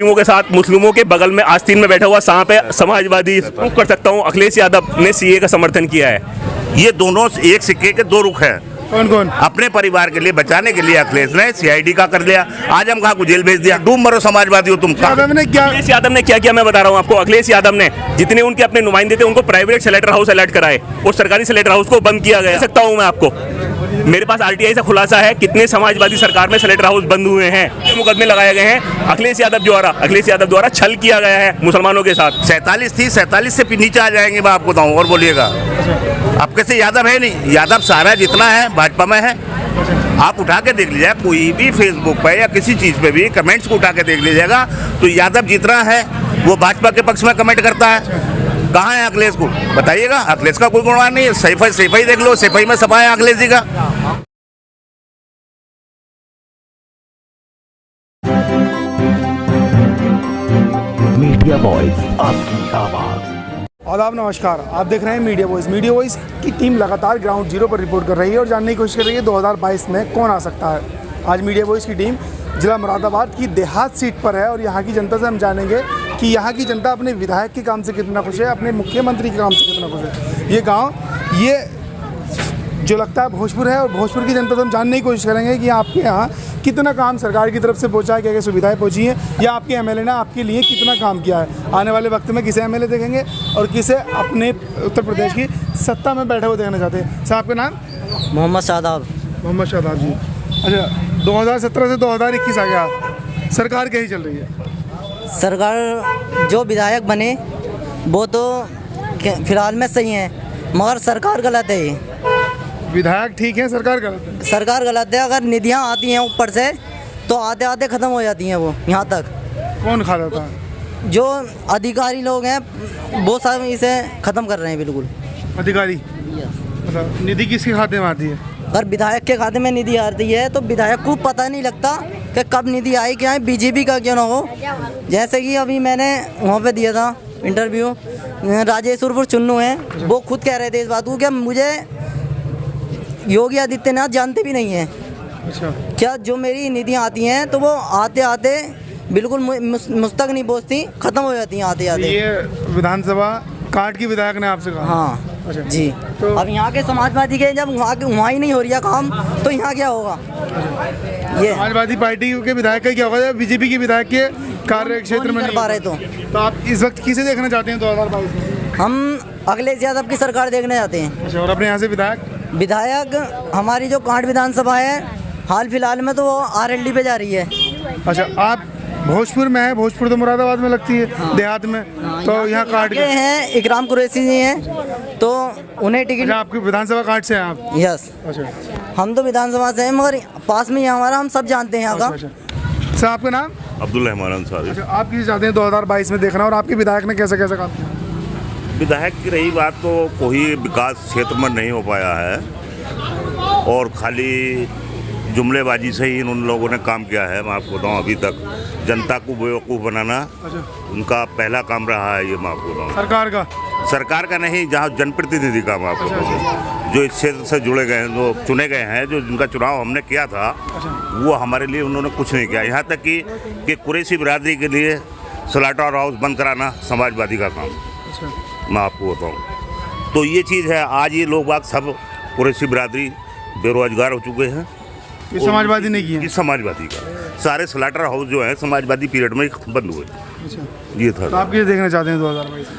मुस्लिमों के साथ मुस्लिमों के बगल में आस्तीन में बैठा हुआ सांप है समाजवादी। प्रूफ कर सकता हूँ अखिलेश यादव ने सीए का समर्थन किया है। ये दोनों एक सिक्के के दो रुख हैं। कौन कौन? अपने परिवार के लिए बचाने के लिए अखिलेश ने सीआईडी का कर लिया, आजम खां को जेल भेज दिया। डूब मरो समाजवादी हो तुम। अखिलेश यादव ने क्या किया मैं बता रहा हूँ आपको। अखिलेश यादव ने जितने उनके अपने नुमाइंदे थे उनको प्राइवेट स्लेटर हाउस अलर्ट कराए और सरकारी स्लेटर हाउस को बंद किया गया। सकता हूँ मैं आपको, मेरे पास आरटीआई से खुलासा है कितने समाजवादी सरकार में स्लेटर हाउस बंद हुए हैं। मुकदमे लगाए गए हैं अखिलेश यादव द्वारा छल किया गया है मुसलमानों के साथ। 47 थी, 47 से नीचे आ जाएंगे मैं आपको बताऊँ। और बोलिएगा अब कैसे यादव है नहीं, यादव सारा जितना है भाजपा में है। आप उठा के देख लीजिए, कोई भी फेसबुक पे या किसी चीज़ पे भी कमेंट्स को उठा के देख लीजिएगा तो यादव जितना है वो भाजपा के पक्ष में कमेंट करता है। कहाँ है अखिलेश को बताइएगा? अखिलेश का कोई गुणगान नहीं है। सैफई देख लो, सैफई में सफा है अखिलेश जी का। मीडिया वॉइस, आपकी आवाज़। आदाब, नमस्कार। आप देख रहे हैं मीडिया वॉइस। मीडिया वॉइस की टीम लगातार ग्राउंड जीरो पर रिपोर्ट कर रही है और जानने की कोशिश कर रही है 2022 में कौन आ सकता है। आज मीडिया वॉइस की टीम जिला मुरादाबाद की देहात सीट पर है और यहाँ की जनता से हम जानेंगे कि यहाँ की जनता अपने विधायक के काम से कितना खुश है, अपने मुख्यमंत्री के काम से कितना खुश है। ये गाँव ये जो लगता है भोजपुर है और भोजपुर की जनता से हम जानने की कोशिश करेंगे कि आपके यहाँ कितना काम सरकार की तरफ से पहुँचा है, क्या क्या सुविधाएं पहुँची हैं, या आपके एमएलए ने आपके लिए कितना काम किया है। आने वाले वक्त में किसे एमएलए देखेंगे और किसे अपने उत्तर प्रदेश की सत्ता में बैठे हुए देखना चाहते हैं। सर, आपका नाम? मोहम्मद शादाब। मोहम्मद शादाब जी। अच्छा, 2017 से 2021 आ गया, सरकार कैसी चल रही है? सरकार जो विधायक बने वो तो फिलहाल में सही है, मगर सरकार गलत है। ये विधायक ठीक है, सरकार गलत है? सरकार गलत है। अगर निधियाँ आती हैं ऊपर से तो आते आते ख़त्म हो जाती हैं वो यहाँ तक। कौन खा जाता है? जो अधिकारी लोग हैं वो सब इसे ख़त्म कर रहे हैं बिल्कुल। अधिकारी मतलब निधि किसके खाते में आती है? अगर विधायक के खाते में निधि आती है तो विधायक को पता नहीं लगता कि कब निधि आई, क्या है, बीजेपी का क्यों ना हो। जैसे कि अभी मैंने वहाँ पे दिया था इंटरव्यू, राजेश्वरपुर चुन्नू हैं, वो खुद कह रहे थे इस बात को कि मुझे योगी आदित्यनाथ जानते भी नहीं हैं। अच्छा। क्या जो मेरी निधियाँ आती हैं तो वो आते आते बिल्कुल मुझ तक नहीं पहुँचती, ख़त्म हो जाती हैं आते आते। ये विधानसभा काट की विधायक ने आपसे कहा? हाँ। अच्छा। जी। तो अब यहाँ के समाजवादी के जब वहाँ ही नहीं हो रही है काम तो यहाँ क्या होगा? ये समाजवादी पार्टी के विधायक का क्या होगा जब बीजेपी के विधायक के कार्य क्षेत्र में नहीं कर पा रहे? तो आप इस वक्त किसे देखना चाहते हैं 2022 में? हम अखिलेश यादव की सरकार देखने जाते हैं। अच्छा, और अपने यहाँ से विधायक हमारी जो कांट विधानसभा है हाल फिलहाल में तो वो आरएलडी पे जा रही है। अच्छा, आप भोजपुर में है? भोजपुर तो मुरादाबाद में लगती है। हाँ। देहात में। हाँ, तो यहाँ काट के हैं इकराम कुरैशी जी हैं तो उन्हें टिकट। अच्छा, आपकी विधानसभा काट से हैं आप? यस। अच्छा, हम तो विधानसभा से हैं मगर पास में ही हमारा, हम सब जानते हैं यहाँ का। अच्छा। सर, आपका नाम? अब्दुल रहमान अंसारी। अच्छा, आप किसे चाहते हैं 2022 में देखना और आपके विधायक ने कैसे कैसे काम किया? विधायक की रही बात तो कोई विकास क्षेत्र में नहीं हो पाया है और खाली जुमलेबाजी से ही उन लोगों ने काम किया है। मैं आपको बताऊँ अभी तक जनता को बेवकूफ़ बनाना उनका पहला काम रहा है। ये मैं आपको बताऊँ सरकार का नहीं, जहाँ जनप्रतिनिधि का मैं आपको बताऊँ जो इस क्षेत्र से जुड़े गए हैं, जो चुने गए हैं, जो जिनका चुनाव हमने किया था वो हमारे लिए उन्होंने कुछ नहीं किया। यहाँ तक कि कुरैशी बिरादरी के लिए स्लेटर हाउस बंद कराना समाजवादी का काम मैं आपको बताऊँ। तो ये चीज़ है, आज ये लोग बाग सब कुरैशी बिरादरी बेरोजगार हो चुके हैं। ये समाजवादी ने किया? इस समाजवादी का सारे स्लेटर हाउस जो है समाजवादी पीरियड में बंद हुए। अच्छा। ये था। तो आप किसे देखना चाहते हैं 2022 में?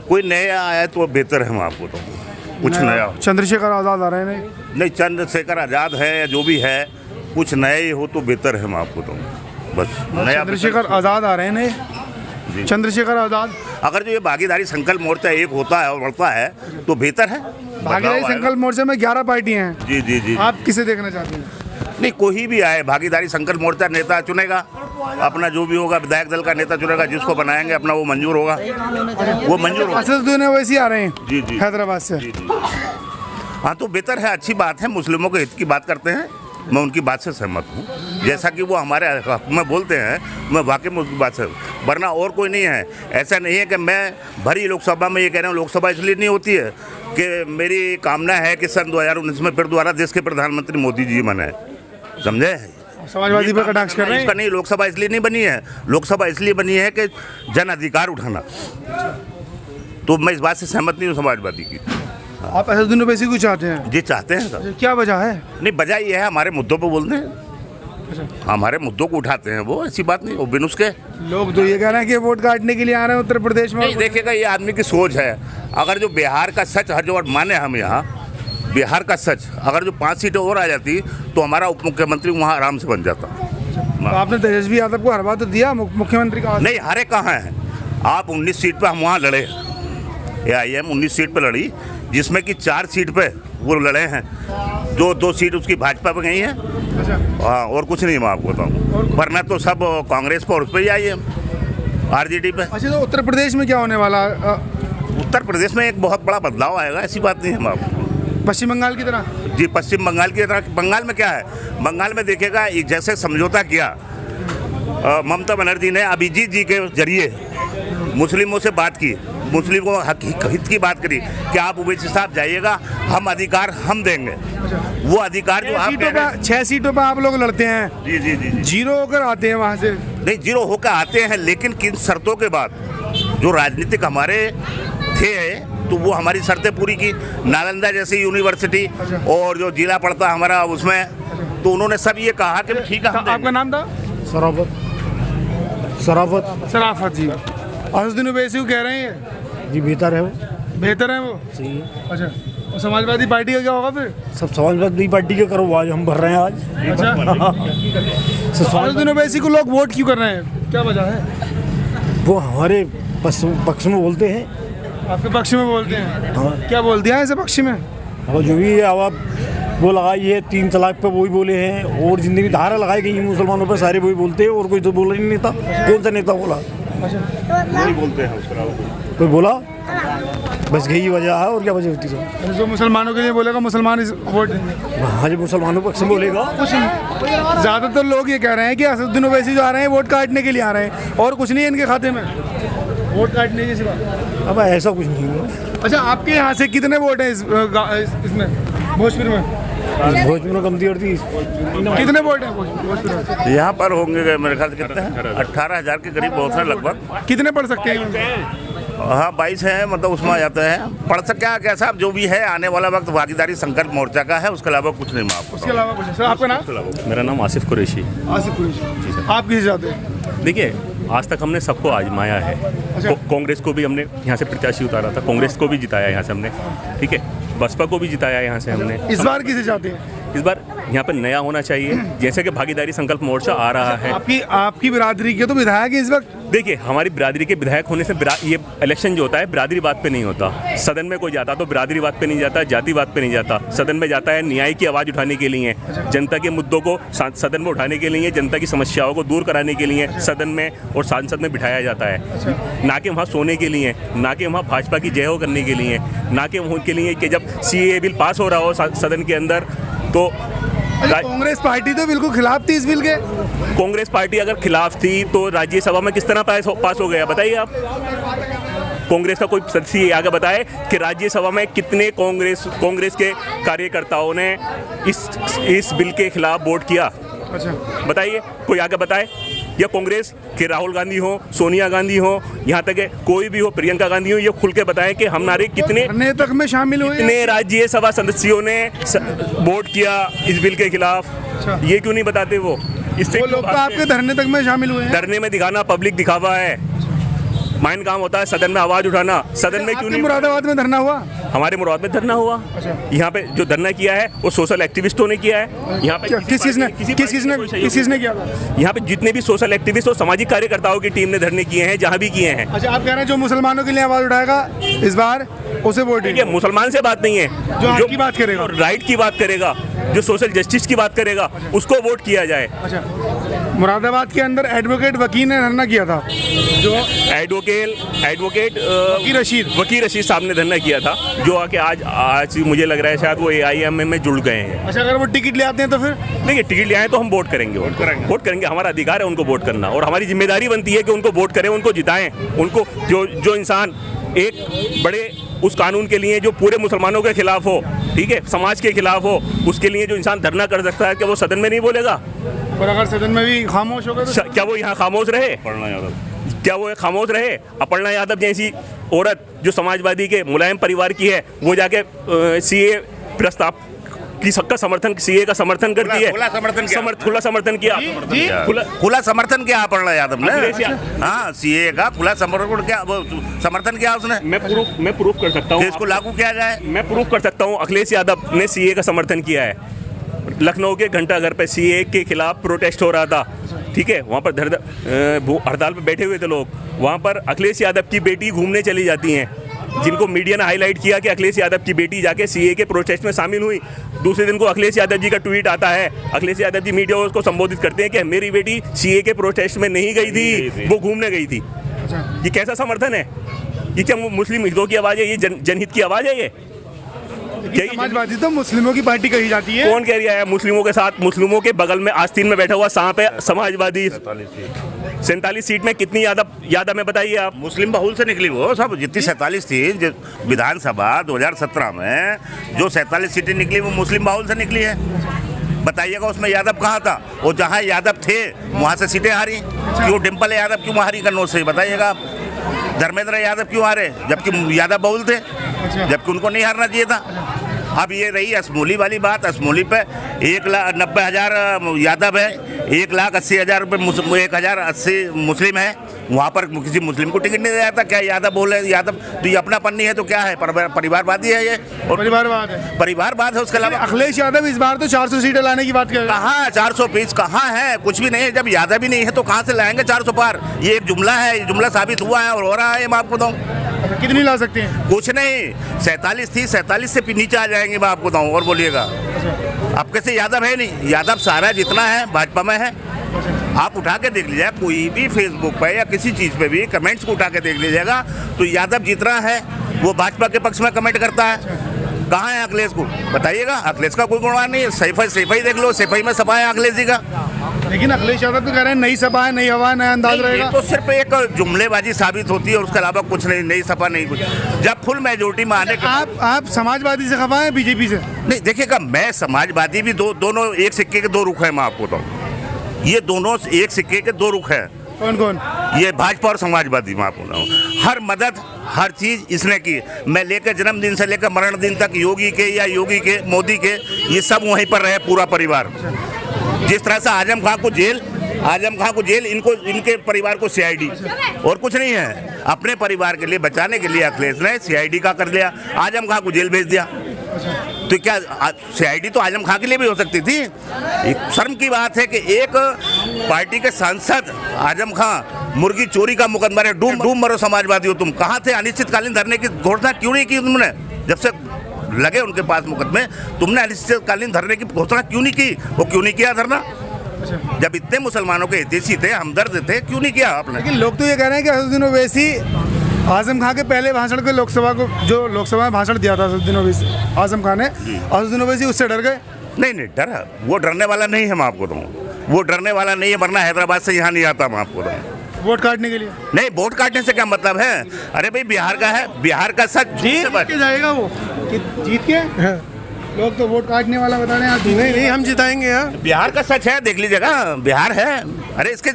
कोई नया आया तो बेहतर है। मैं आपको बताऊँ कुछ नया। चंद्रशेखर आज़ाद आ रहे हैं? नहीं, चंद्रशेखर आज़ाद है या जो भी है, कुछ नया ही हो तो बेहतर है। मैं आपको बताऊँ बस नया। चंद्रशेखर आज़ाद आ रहे हैं? चंद्रशेखर आज़ाद। अगर जो ये भागीदारी संकल्प मोर्चा एक होता है और बढ़ता है तो बेहतर है। भागीदारी संकल्प मोर्चा में 11 पार्टियां हैं। जी जी जी। आप किसे देखना चाहते हैं? नहीं, कोई भी आए, भागीदारी संकल्प मोर्चा नेता चुनेगा अपना, जो भी होगा विधायक दल का नेता चुनेगा, जिसको बनाएंगे अपना वो मंजूर होगा, वो मंजूर होगा। असदुद्दीन ओवैसी आ रहे हैं? जी जी, हैदराबाद से। जी जी। हाँ, तो बेहतर है, अच्छी बात है। मुस्लिमों के हित की बात करते हैं, मैं उनकी बात से सहमत हूँ। जैसा कि वो हमारे हक में बोलते हैं, मैं वाकई में उनकी बात से, वरना और कोई नहीं है। ऐसा नहीं है कि मैं भरी लोकसभा में ये कह रहा हूँ। लोकसभा इसलिए नहीं होती है कि मेरी कामना है कि सन 2019 में फिर दोबारा देश के प्रधानमंत्री मोदी जी बने, समझे? समाजवादी पर कटाक्ष कर रहे हैं। इसका नहीं, लोकसभा इसलिए नहीं बनी है, लोकसभा इसलिए बनी है कि जन अधिकार उठाना। तो मैं इस बात से सहमत नहीं हूँ समाजवादी की। आप असदुद्दीन ओवैसी को चाहते हैं? जी चाहते हैं सर। क्या वजह है? नहीं, वजह ये है हमारे मुद्दों पर बोलते हैं, हमारे मुद्दों को उठाते हैं, वो ऐसी बात नहीं। वो बिन उसके लोग तो ये कह रहे हैं कि वोट काटने के लिए आ रहे हैं उत्तर प्रदेश में। नहीं, देखिएगा ये आदमी की सोच है। अगर जो बिहार का सच हर जो माने हम यहाँ बिहार का सच, अगर जो 5 सीटें और आ जाती तो हमारा उप मुख्यमंत्री वहाँ आराम से बन जाता। तो आपने तेजस्वी यादव को हरवा तो दिया मुख्यमंत्री का? नहीं, हारे कहाँ हैं आप? 19 सीट पे हम वहाँ लड़े, AIM 19 सीट पे लड़ी, जिसमें कि 4 सीट पे वो लड़े हैं, जो 2 सीट उसकी भाजपा पे गई है। हाँ, और कुछ नहीं मैं आपको बताऊँ, वरना तो सब कांग्रेस पर उस पर ही IM RJD पे। अच्छा, तो उत्तर प्रदेश में क्या होने वाला? उत्तर प्रदेश में एक बहुत बड़ा बदलाव आएगा, ऐसी बात नहीं है हम आपको। पश्चिम बंगाल की तरह? जी, पश्चिम बंगाल की तरह। बंगाल में क्या है, बंगाल में देखिएगा एक जैसे समझौता किया ममता बनर्जी ने अभिजीत जी के जरिए मुस्लिमों से बात की, मुस्लिमों हित की बात करी कि आप ओवैसी साहब जाइएगा, हम अधिकार हम देंगे। वो अधिकार जो आप 6 सीटों पर आप लोग लड़ते हैं। जी जी जी जी। 0 होकर आते हैं वहाँ से? नहीं, 0 होकर आते हैं, लेकिन किन शर्तों के बाद जो राजनीतिक हमारे थे तो वो हमारी शर्तें पूरी की। नालंदा जैसी यूनिवर्सिटी और जो जिला पड़ता हमारा उसमें, तो उन्होंने सब ये कहा कि ठीक है। आपका नाम था? सराफत जी। असदुद्दीन ओवैसी को कह रहे हैं जी बेहतर है वो। बेहतर है वो? सही। अच्छा, और समाजवादी पार्टी का क्या होगा फिर? सब समाजवादी पार्टी के करो, आज हम भर रहे हैं आज। अच्छा, असदुद्दीन ओवैसी को लोग वोट क्यों कर रहे हैं, क्या वजह है? वो हमारे पक्ष में बोलते हैं। आपके पक्ष में बोलते हैं? हाँ। क्या बोल दिया है ऐसे पक्ष में? और जो भी है अब वो लगाई है 3 तलाक पे वही बोले हैं, और जितनी भी धारा लगाई गई है मुसलमानों पे सारे वही बोलते हैं, और कोई तो बोला ही नहीं था। कौन सा नेता बोला? वही बोलते हैं उसका कोई बोला? बस यही वजह है, और क्या वजह होती है? जो मुसलमानों के लिए बोलेगा मुसलमान वोट देंगे। हाँ जी, मुसलमानों पक्ष में बोलेगा। ज़्यादातर लोग ये कह रहे हैं कि असदुद्दीन ओवैसी जो आ रहे हैं वोट काटने के लिए आ रहे हैं, और कुछ नहीं है इनके खाते में, वोट काटने की सिवा। अब ऐसा कुछ नहीं है। अच्छा, आपके यहाँ से कितने वोट हैं इसमें भोजपुर में? भोजपुर में कमती होती कितने वोट हैं भोजपुर में? यहाँ पर होंगे मेरे ख्याल से कितने हैं, 18,000 के करीब बहुत हैं लगभग। कितने पढ़ सकते हैं? हाँ, 22 है, मतलब उसमें आ जाते हैं। पढ़ सकते हैं क्या साहब, जो भी है आने वाला वक्त भागीदारी संकल्प मोर्चा का है, उसके अलावा कुछ नहीं। मैं आपको उसके अलावा कुछ? सर, आपका नाम? मेरा नाम आसिफ कुरैशी। आसिफ कुरैशी जी। सर, आप किसे चाहते हैं? देखिए, आज तक हमने सबको आजमाया है। कांग्रेस को भी हमने यहाँ से प्रत्याशी उतारा था, कांग्रेस को भी जिताया यहाँ से हमने, ठीक है। बसपा को भी जिताया यहाँ से हमने। इस बार किसे चाहते हैं? इस बार यहाँ पर नया होना चाहिए, जैसे कि भागीदारी संकल्प मोर्चा आ रहा है। आपकी बिरादरी के तो विधायक है इस वक्त। देखिए, हमारी बिरादरी के विधायक होने से ये इलेक्शन जो होता है बिरादरी बात पे नहीं होता। सदन में कोई जाता तो बिरादरी बात पे नहीं जाता, जाति बात पे नहीं जाता। सदन में जाता है न्याय की आवाज़ उठाने के लिए, जनता के मुद्दों को सदन में उठाने के लिए, जनता की समस्याओं को दूर कराने के लिए सदन में और सांसद में बिठाया जाता है। ना कि वहाँ सोने के लिए, ना कि वहाँ भाजपा की जय हो करने के लिए, ना कि वहाँ के लिए कि जब CAA बिल पास हो रहा हो सदन के अंदर तो। कांग्रेस पार्टी तो बिल्कुल खिलाफ थी इस बिल के। कांग्रेस पार्टी अगर खिलाफ थी तो राज्यसभा में किस तरह पास हो गया, बताइए आप। कांग्रेस का कोई सदस्य ये आगे बताए कि राज्यसभा में कितने कांग्रेस के कार्यकर्ताओं ने इस बिल के खिलाफ वोट किया। अच्छा, बताइए, कोई आगे बताए। या कांग्रेस के राहुल गांधी हो, सोनिया गांधी हो, यहाँ तक कोई भी हो, प्रियंका गांधी हो, ये खुल के बताएं कि हमारे कितने तक में शामिल हुए, कितने राज्यसभा सदस्यों ने वोट किया इस बिल के खिलाफ। अच्छा। ये क्यों नहीं बताते वो? इससे वो लोग तो आपके धरने तक में शामिल हुए हैं। धरने में दिखाना पब्लिक दिखावा है, माइन काम होता है सदन में आवाज उठाना। सदन में क्यों नहीं? मुरादाबाद में धरना हुआ, हमारे मुराद में धरना हुआ। यहाँ पे जो धरना किया है वो सोशल एक्टिविस्टों ने किया है। यहाँ पे किसने किया था? यहाँ पे जितने भी सोशल एक्टिविस्ट और सामाजिक कार्यकर्ताओं की टीम ने धरने किए हैं, जहाँ भी किए हैं। अच्छा, आप कह रहे हैं जो मुसलमानों के लिए आवाज उठाएगा इस बार उसे वोट देंगे। मुसलमान से बात नहीं है, जो की बात करेगा, राइट की बात करेगा, जो सोशल जस्टिस की बात करेगा, उसको वोट किया जाए। अच्छा, मुरादाबाद के अंदर एडवोकेट वकील ने धरना किया था, जो एडवोकेट वकील रशीद साहब ने धरना किया था, जो आके आज मुझे लग रहा है शायद वो AIM में जुड़ गए हैं। अच्छा, अगर वो टिकट ले आते हैं तो फिर? देखिए, टिकट ले आए तो हम वोट करेंगे, वोट करेंगे, हमारा अधिकार है उनको वोट करना, और हमारी जिम्मेदारी बनती है कि उनको वोट करें, उनको जिताएं। उनको जो इंसान एक बड़े उस कानून के लिए जो पूरे मुसलमानों के खिलाफ हो, ठीक है, समाज के खिलाफ हो, उसके लिए जो इंसान धरना कर सकता है, क्या वो सदन में नहीं बोलेगा? और अगर सदन में भी खामोश हो गए तो क्या वो यहाँ खामोश रहे? पढ़ना यादव क्या वो खामोश रहे? अपर्णा यादव जैसी औरत जो समाजवादी के मुलायम परिवार की है, वो जाके सीए प्रस्ताव की सबका समर्थन, सीए का समर्थन करती है। खुला समर्थन किया। खुला समर्थन किया। खुला समर्थन किया अपर्णा यादव ने। अखिलेश हाँ, सीए का खुला समर्थन किया, समर्थन किया उसने। मैं प्रूफ कर सकता हूँ, इसको लागू किया जाए। मैं प्रूफ कर सकता हूँ। अखिलेश यादव ने सीए का समर्थन किया है। लखनऊ के घंटाघर पे सीए के खिलाफ प्रोटेस्ट हो रहा था, ठीक है, वहाँ पर हड़ताल पे बैठे हुए थे लोग। वहाँ पर अखिलेश यादव की बेटी घूमने चली जाती हैं, जिनको मीडिया ने हाईलाइट किया कि अखिलेश यादव की बेटी जाके सीए के प्रोटेस्ट में शामिल हुई। दूसरे दिन को अखिलेश यादव जी का ट्वीट आता है, अखिलेश यादव जी मीडिया उसको संबोधित करते हैं कि मेरी बेटी सीए के प्रोटेस्ट में नहीं गई थी, वो घूमने गई थी। ये कैसा समर्थन है? ये क्या मुस्लिम हितों की आवाज़ है? ये जनहित की आवाज़ है? ये समाजवादी तो मुस्लिमों की पार्टी कही जाती है। कौन कह रहा है? मुस्लिमों के साथ, मुस्लिमों के बगल में आस्तीन में बैठा हुआ सांप है समाजवादी। 47 सीट में कितनी यादव में बताइए आप? मुस्लिम बहुल से निकली वो सब, जितनी 47 थी विधानसभा 2017 में जो 47 सीटें निकली वो मुस्लिम बहुल से निकली है। बताइएगा उसमें यादव कहाँ था? वो जहाँ यादव थे वहाँ से सीटें हारी। क्यों डिम्पल यादव क्यों हारी कन्नौज से? बताइएगा आप। धर्मेंद्र यादव क्यों हारे जबकि यादव बहुल थे, जबकि उनको नहीं हारना चाहिए था। अब ये रही असमोली वाली बात। असमोली पे 1,90,000 यादव है, 1,80,000 रुपये 1,080 मुस्लिम है। वहाँ पर किसी मुस्लिम को टिकट नहीं दिया जाता। क्या यादव बोले? यादव तो ये अपनापन नहीं है तो क्या है? परिवारवादी है ये, और परिवारवाद है। उसके अलावा अखिलेश यादव इस बार तो 400 सीटें लाने की बात कर रहे हैं। कहाँ 400 पीस कहाँ है? कुछ भी नहीं है। जब यादव ही नहीं है तो कहाँ से लाएंगे 400 पार? ये एक जुमला है, ये जुमला साबित हुआ है और हो रहा है। मैं आपको बताऊँ कितनी ला सकते हैं? कुछ नहीं, 47 थी, 47 से नीचे आ जाएंगे। मैं आपको बताऊँ और बोलिएगा। अब कैसे यादव है नहीं? यादव सारा जितना है भाजपा में है। आप उठा के देख लीजिए, कोई भी फेसबुक पे या किसी चीज़ पे भी कमेंट्स को उठा के देख लीजिएगा तो यादव जितना है वो भाजपा के पक्ष में कमेंट करता है। कहाँ है अखिलेश को? बताइएगा। अखिलेश का कोई गुणगान नहीं है। सफाई देख लो, सफाई में सपा है अखिलेश जी का। लेकिन अखिलेश यादव तो कह रहे हैं नई सपा है, नई हवा, नया अंदाज रहेगा। तो सिर्फ एक जुमलेबाजी साबित होती है और उसके अलावा कुछ नहीं। नई सपा नहीं कुछ। जब फुल मेजोरिटी में आने आप समाजवादी से खफा हैं बीजेपी से? नहीं, देखिएगा, मैं समाजवादी भी दोनों एक सिक्के के दो रुख है। मैं आपको बताऊँ, ये दोनों एक सिक्के के दो रुख है। कौन कौन? ये भाजपा और समाजवादी। मैं आपको बताऊँ, हर मदद हर चीज़ इसने की। मैं लेकर जन्मदिन से लेकर मरण दिन तक योगी के या योगी के मोदी के ये सब वहीं पर रहे पूरा परिवार। जिस तरह से आजम खां को जेल, इनको इनके परिवार को सीआईडी, और कुछ नहीं है। अपने परिवार के लिए बचाने के लिए अखिलेश ने सीआईडी का कर लिया, आजम खां को जेल भेज दिया। तो क्या सीआईडी तो आजम खां के लिए भी हो सकती थी? एक शर्म की बात है कि एक पार्टी के सांसद आजम खां मुर्गी चोरी का मुकदमा है। डूम मरो समाजवादी हो तुम। कहाँ थे? अनिश्चितकालीन धरने की घोषणा क्यों नहीं की तुमने? जब से लगे उनके पास मुकदमे, तुमने अनिश्चितकालीन धरने की घोषणा क्यों नहीं की? वो क्यों नहीं किया धरना? जब इतने मुसलमानों के हितैषी थे, हमदर्द थे, क्यों नहीं किया आपने? लेकिन लोग तो ये कह रहे हैं कि असदुद्दीन ओवैसी आजम खां के पहले भाषण को लोकसभा में भाषण दिया था असदुद्दीन ओवैसी, आजम खां ने, असदुद्दीन ओवैसी उससे डर गए। नहीं डरा, वो डरने वाला नहीं है। मैं आपको बताऊँ, वो डरने वाला नहीं है, वरना हैदराबाद से यहाँ नहीं आता। मैं आपको बताऊँ, वोट काटने के लिए नहीं। वोट काटने से क्या मतलब है? अरे भाई, बिहार का है, बिहार का सच जीत के जाएगा वो, जीत के। लोग तो वोट काटने वाला बता रहे हैं। नहीं, हम जिताएंगे यार। बिहार का सच है, देख लीजिएगा, बिहार है। अरे इसके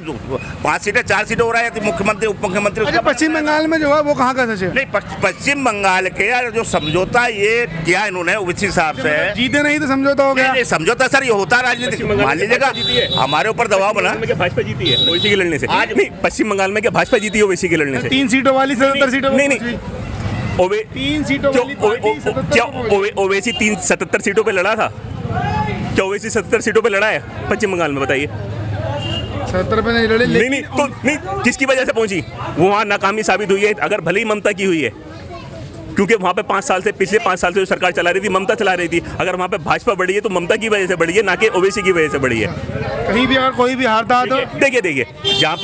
5 सीटें 4 सीटें हो रहा है, मुख्यमंत्री उप मुख्यमंत्री। अच्छा, पश्चिम बंगाल में जो है वो कहाँ का सच है? नहीं, पश्चिम बंगाल के जो समझौता ये किया इन्होंने उस हिसाब से, जीते नहीं तो समझौता हो गया। नहीं, समझौता सर ये होता है राजनीति। मान लीजिएगा हमारे ऊपर दबाव बना। भाजपा जीती है ओवैसी के लड़ने से। आज नहीं, पश्चिम बंगाल में क्या भाजपा जीती है ओवैसी के लड़ने से? 3 सीटों वाली 77 सीटों। नहीं, 3 सीटों वाली क्या ओवैसी 77 सीटों पे लड़ा था? क्या ओवैसी 77 सीटों पे लड़ा है पश्चिम बंगाल में? बताइए। 77 पे नहीं लड़े। नहीं, तो नहीं, किसकी वजह से पहुंची? वो वहाँ नाकामी साबित हुई है। अगर भले ही ममता की हुई है, क्योंकि वहाँ पे 5 साल से, पिछले 5 साल से जो सरकार चला रही थी, ममता चला रही थी। अगर वहाँ पे भाजपा बढ़ी है तो ममता की वजह से बढ़ी है, ना कि ओवैसी की वजह से बढ़ी है। कहीं भी अगर कोई भी हारता है तो देखिए, यहाँ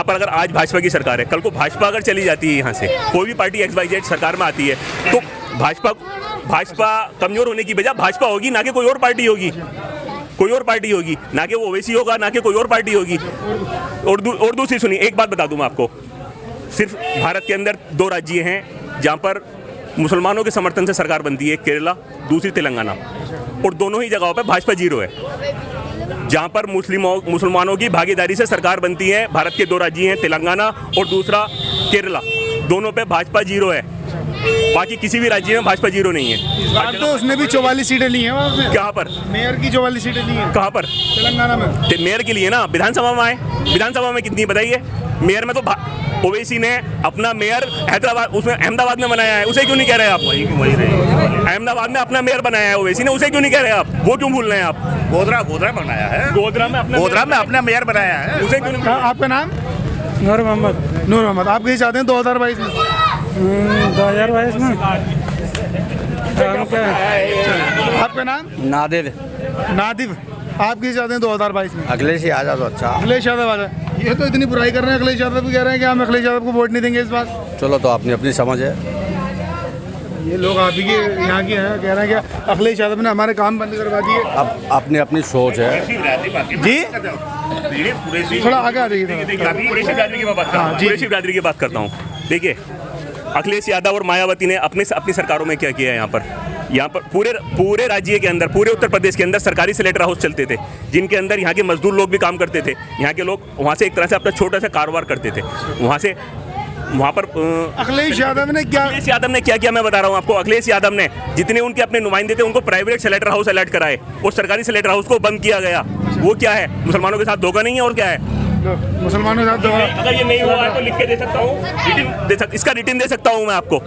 पर अगर आज भाजपा की सरकार है, कल को भाजपा अगर चली जाती है यहाँ से, कोई भी पार्टी XYZ सरकार में आती है, तो भाजपा कमजोर होने की बजाय भाजपा होगी, ना कि कोई और पार्टी होगी। कोई और पार्टी होगी, ना कि वो ओवैसी होगा, ना कि कोई और पार्टी होगी। और दूसरी सुनिए, एक बात बता दूं मैं आपको, सिर्फ भारत के अंदर 2 राज्य हैं जहाँ पर मुसलमानों के समर्थन से सरकार बनती है, केरला, दूसरी तेलंगाना, और दोनों ही जगहों पर भाजपा 0 है। जहां पर मुसलमानों की भागीदारी से सरकार बनती है। भारत के 2 राज्य हैं, तेलंगाना और दूसरा केरला, दोनों पे भाजपा 0 है। बाकी किसी भी राज्य में भाजपा 0 नहीं है। इस बार तो उसने भी 44 सीटें ली हैं वहाँ पे। कहाँ पर? मेयर की 44 सीटें ली हैं। कहाँ पर? तेलंगाना में। मेयर के लिए ना, विधानसभा में आए। विधानसभा में कितनी बताइए? मेयर में तो ओवैसी ने अपना मेयर हैदराबाद उसमें अहमदाबाद में बनाया है, उसे क्यों नहीं कह रहे आप? अहमदाबाद में अपना मेयर बनाया है ओवैसी ने, उसे क्यों नहीं कह रहे आप? वो क्यों भूल रहे हैं आप? गोधरा बनाया है, गोधरा में अपना मेयर बनाया है, उसे क्यों नहीं? आपका नाम? नूर मोहम्मद। नूर मोहम्मद। आप कहीं चाहते हैं 2022 में? 2022 में आपका नाम? नादिर। नादिब। आप किसे चाहते हैं 2022 में? अखिलेश ही आ जाए तो अच्छा। अखिलेश यादव आ जाए। ये तो इतनी बुराई कर रहे हैं, अखिलेश यादव भी कह रहे हैं कि हम अखिलेश यादव को वोट नहीं देंगे इस बार। चलो तो अपनी अपनी समझ है। ये लोग आप ही के यहाँ के हैं, कह रहे हैं कि अखिलेश यादव ने हमारे काम बंद करवा दिए। अब अपनी अपनी सोच है जी थोड़ा आगे आ जाइए। कुरैशी बिरादरी की बात करता हूँ। देखिए, अखिलेश यादव और मायावती ने अपनी सरकारों में क्या किया है यहाँ पर पूरे राज्य के अंदर, पूरे उत्तर प्रदेश के अंदर सरकारी स्लेटर हाउस चलते थे, जिनके अंदर यहाँ के मजदूर लोग भी काम करते थे। यहाँ के लोग वहाँ से एक तरह से अपना छोटा सा कारोबार करते थे। वहाँ पर अखिलेश यादव ने क्या किया मैं बता रहा हूँ आपको। अखिलेश यादव ने जितने उनके अपने नुमाइंदे थे उनको प्राइवेट स्लेटर हाउस अलर्ट कराए, और सरकारी स्लेटर हाउस को बंद किया गया। वो क्या है? मुसलमानों के साथ धोखा नहीं है और क्या है? मुसलमानों के साथ धोखा। अगर ये नहीं हुआ है तो लिख के दे सकता हूँ, इसका रिटर्न दे सकता हूँ मैं आपको।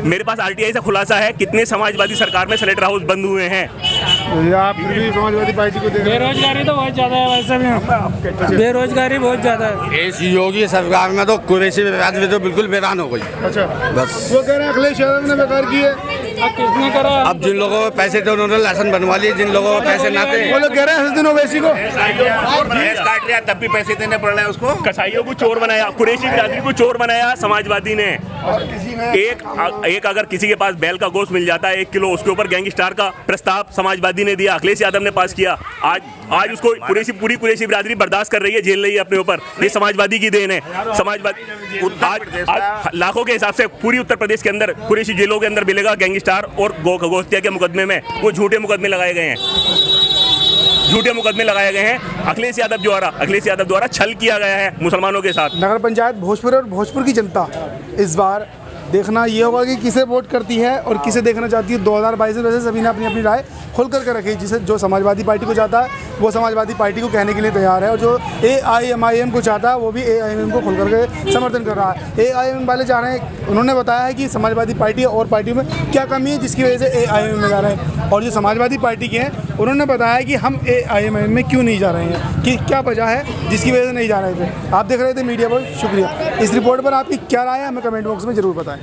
मेरे पास आरटीआई से खुलासा है कितने समाजवादी सरकार में स्लेटर हाउस बंद हुए हैं। आप फिर भी समाजवादी पार्टी को बेरोजगारी तो बहुत ज़्यादा है, वैसे भी बेरोजगारी बहुत ज़्यादा है। इस योगी सरकार में तो कुरैशी बिरादरी तो बिल्कुल बेरान हो गई। अच्छा, बस वो कह रहे हैं अखिलेश यादव ने बेकार की है। किसने करा? अब जिन लोगों को पैसे थे उन्होंने लाइसेंस बनवा लिए, जिन लोगों को पैसे ना थे वो लोग कह रहे हैं हसन ओवैसी को भैंस काट लिया तब भी पैसे देने पड़ रहे हैं उसको। कसाईयों को चोर बनाया, कुरैशी बिरादरी को चोर बनाया समाजवादी ने। एक अगर किसी के पास बैल का गोश्त मिल जाता है 1 किलो, उसके ऊपर गैंगस्टर का प्रस्ताव समाजवादी ने दिया, अखिलेश यादव ने पास किया। आज उसको पूरी कुरैशी बिरादरी बर्दाश्त कर रही है, झेल रही है अपने ऊपर। ये समाजवादी की देन है। समाजवादी आज लाखों के हिसाब से पूरी उत्तर प्रदेश के अंदर कुरैशी जेलों के अंदर मिलेगा गैंगस्टर और गोहत्या के मुकदमे में वो झूठे मुकदमे लगाए गए हैं। अखिलेश यादव द्वारा छल किया गया है मुसलमानों के साथ। नगर पंचायत भोजपुर और भोजपुर की जनता इस बार देखना ये होगा कि किसे वोट करती है और किसे देखना चाहती है 2022 में। वैसे सभी ने अपनी अपनी राय खोल करके रखी, जिसे जो समाजवादी पार्टी को चाहता है वो समाजवादी पार्टी को कहने के लिए तैयार है, और जो AIMIM को चाहता है वो भी AIMIM को खोल करके समर्थन कर रहा है। AIMIM वाले जा रहे हैं, उन्होंने बताया है कि समाजवादी पार्टी और पार्टियों में क्या कमी है जिसकी वजह से AIMIM में जा रहे हैं, और जो समाजवादी पार्टी के हैं उन्होंने बताया कि हम AIMIM में क्यों नहीं जा रहे हैं, कि क्या वजह है जिसकी वजह से नहीं जा रहे थे। आप देख रहे थे मीडिया बॉय, शुक्रिया। इस रिपोर्ट पर आपकी क्या राय है हमें कमेंट बॉक्स में ज़रूर बताएं।